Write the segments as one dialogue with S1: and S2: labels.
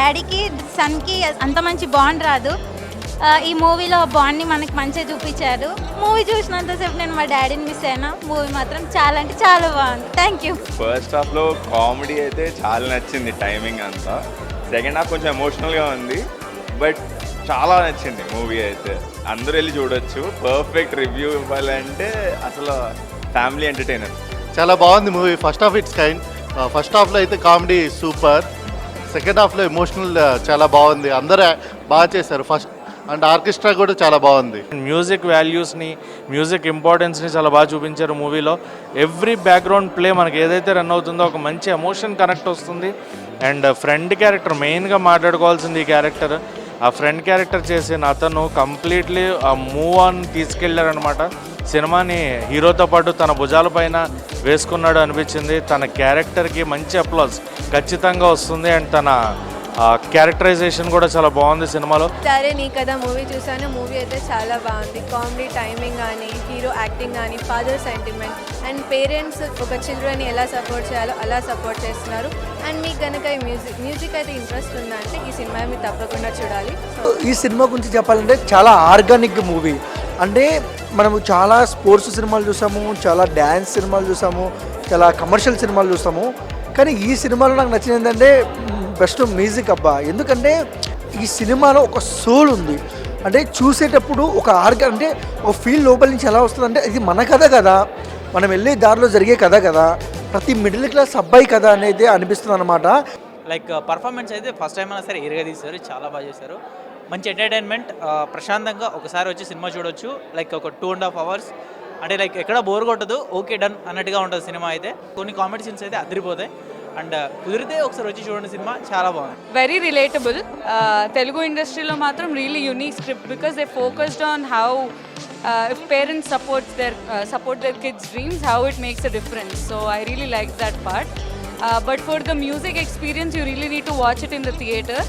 S1: డాడీకి సన్కి అంత మంచి బాండ్ రాదు. ఈ మూవీలో బాండ్ని మనకి మంచిగా చూపించారు. మూవీ చూసినంతసేపు నేను మా డాడీని మిస్ అయినా. మూవీ మాత్రం చాలా అంటే చాలా బాగుంది. Thank you.
S2: ఫస్ట్ హాఫ్లో కామెడీ అయితే చాలా నచ్చింది, టైమింగ్ అంతా. సెకండ్ హాఫ్ కొంచెం ఎమోషనల్గా ఉంది, బట్ చాలా నచ్చింది మూవీ అయితే. అందరూ వెళ్ళి చూడొచ్చు. పర్ఫెక్ట్ రివ్యూ ఇవ్వాలంటే అసలు ఫ్యామిలీ ఎంటర్టైనర్.
S3: చాలా బాగుంది movie. First half it's kind. First హాఫ్లో అయితే కామెడీ సూపర్, సెకండ్ హాఫ్లో ఎమోషనల్ చాలా బాగుంది. అందరూ బాగా చేశారు. ఫస్ట్ అండ్ ఆర్కెస్ట్రా కూడా చాలా బాగుంది.
S4: మ్యూజిక్ వాల్యూస్ని, మ్యూజిక్ ఇంపార్టెన్స్ని చాలా బాగా చూపించారు మూవీలో. ఎవ్రీ బ్యాక్గ్రౌండ్ ప్లే మనకి ఏదైతే రన్ అవుతుందో ఒక మంచి ఎమోషన్ కనెక్ట్ వస్తుంది. అండ్ ఫ్రెండ్ క్యారెక్టర్ మెయిన్గా మాట్లాడుకోవాల్సింది. ఈ క్యారెక్టర్, ఆ ఫ్రెండ్ క్యారెక్టర్ చేసిన అతను కంప్లీట్లీ ఆ మూవ్ ఆన్ తీసుకెళ్లారనమాట. సినిమాని హీరోతో పాటు తన భుజాలపైన వేసుకున్నాడు అనిపించింది. తన క్యారెక్టర్కి మంచి అప్లాజ్ ఖచ్చితంగా వస్తుంది. అండ్ తన క్యారెక్టరైజేషన్ కూడా చాలా బాగుంది సినిమాలో.
S5: సరే నీ కదా మూవీ చూసాను. మూవీ అయితే చాలా బాగుంది. కామెడీ టైమింగ్ కానీ, హీరో యాక్టింగ్ కానీ, ఫాదర్ సెంటిమెంట్ అండ్ పేరెంట్స్ ఒక చిల్డ్రన్ని ఎలా సపోర్ట్ చేయాలో అలా సపోర్ట్ చేస్తున్నారు. అండ్ మీకు కనుక ఈ మ్యూజిక్ అయితే ఇంట్రెస్ట్ ఉందంటే ఈ సినిమా మీరు తప్పకుండా చూడాలి.
S6: ఈ సినిమా గురించి చెప్పాలంటే చాలా ఆర్గానిక్ మూవీ. అంటే మనము చాలా స్పోర్ట్స్ సినిమాలు చూసాము, చాలా డ్యాన్స్ సినిమాలు చూసాము, చాలా కమర్షియల్ సినిమాలు చూసాము. కానీ ఈ సినిమాలో నాకు నచ్చింది ఏంటంటే బెస్ట్ మ్యూజిక్ అబ్బా. ఎందుకంటే ఈ సినిమాలో ఒక సోల్ ఉంది. అంటే చూసేటప్పుడు ఒక అంటే ఒక ఫీల్ లోపల నుంచి ఎలా వస్తుందంటే ఇది మన కథ కదా, మనం వెళ్ళే దారిలో జరిగే కథ కదా, ప్రతి మిడిల్ క్లాస్ అబ్బాయి కథ అనేది అనిపిస్తుంది అనమాట.
S7: లైక్ పర్ఫార్మెన్స్ అయితే ఫస్ట్ టైం అయినా సరే ఇరగా తీశారు, చాలా బాగా చేశారు. మంచి ఎంటర్టైన్మెంట్, ప్రశాంతంగా ఒకసారి వచ్చి సినిమా చూడొచ్చు. లైక్ ఒక 2.5 hours అంటే లైక్ ఎక్కడ బోర్ కొట్టదు, ఓకే డన్ అన్నట్టుగా ఉంటుంది సినిమా అయితే. కొన్ని కామెడీ సీన్స్ అయితే అదిరిపోతాయి. అండ్ కుదిరితే ఒకసారి వచ్చి చూడండి, సినిమా చాలా బాగుంది.
S8: Very relatable. తెలుగు ఇండస్ట్రీలో మాత్రం really unique script because they focused on how if parents support their kids' dreams, how it makes a difference. So I really liked that part. But for the music experience, you really need to watch it in the theater.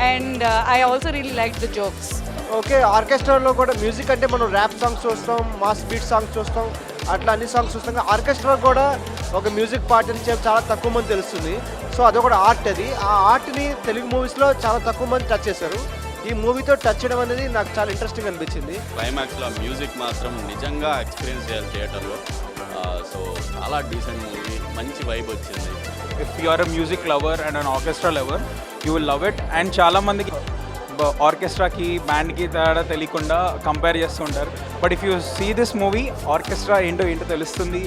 S8: And I also really liked the jokes.
S6: Okay, ఆర్కెస్ట్రాలో కూడా music అంటే మనం rap songs చూస్తాం, mass beat songs చూస్తాం, అట్లా అన్ని songs చూస్తాం. Orchestra కూడా ఒక మ్యూజిక్ పార్ట్ అని చెప్పి చాలా తక్కువ మంది తెలుస్తుంది. సో అదొక ఆర్ట్. అది ఆ ఆర్ట్ని తెలుగు మూవీస్లో చాలా తక్కువ మంది టచ్ చేశారు. ఈ మూవీతో టచ్ చేయడం అనేది నాకు చాలా ఇంట్రెస్టింగ్ అనిపించింది.
S9: క్లైమాక్స్లో మ్యూజిక్ మాత్రం నిజంగా ఎక్స్పీరియన్స్ చేయాలి థియేటర్లో. సో చాలా డీసెంట్ మూవీ, మంచి వైబ్ వచ్చింది.
S10: If you are a music lover and an orchestra lover, you will love it. And చాలామందికి ఆర్కెస్ట్రాకి బ్యాండ్కి తేడా తెలియకుండా కంపేర్ చేస్తుంటారు. But if you see this movie, orchestra ఏంటో తెలుస్తుంది.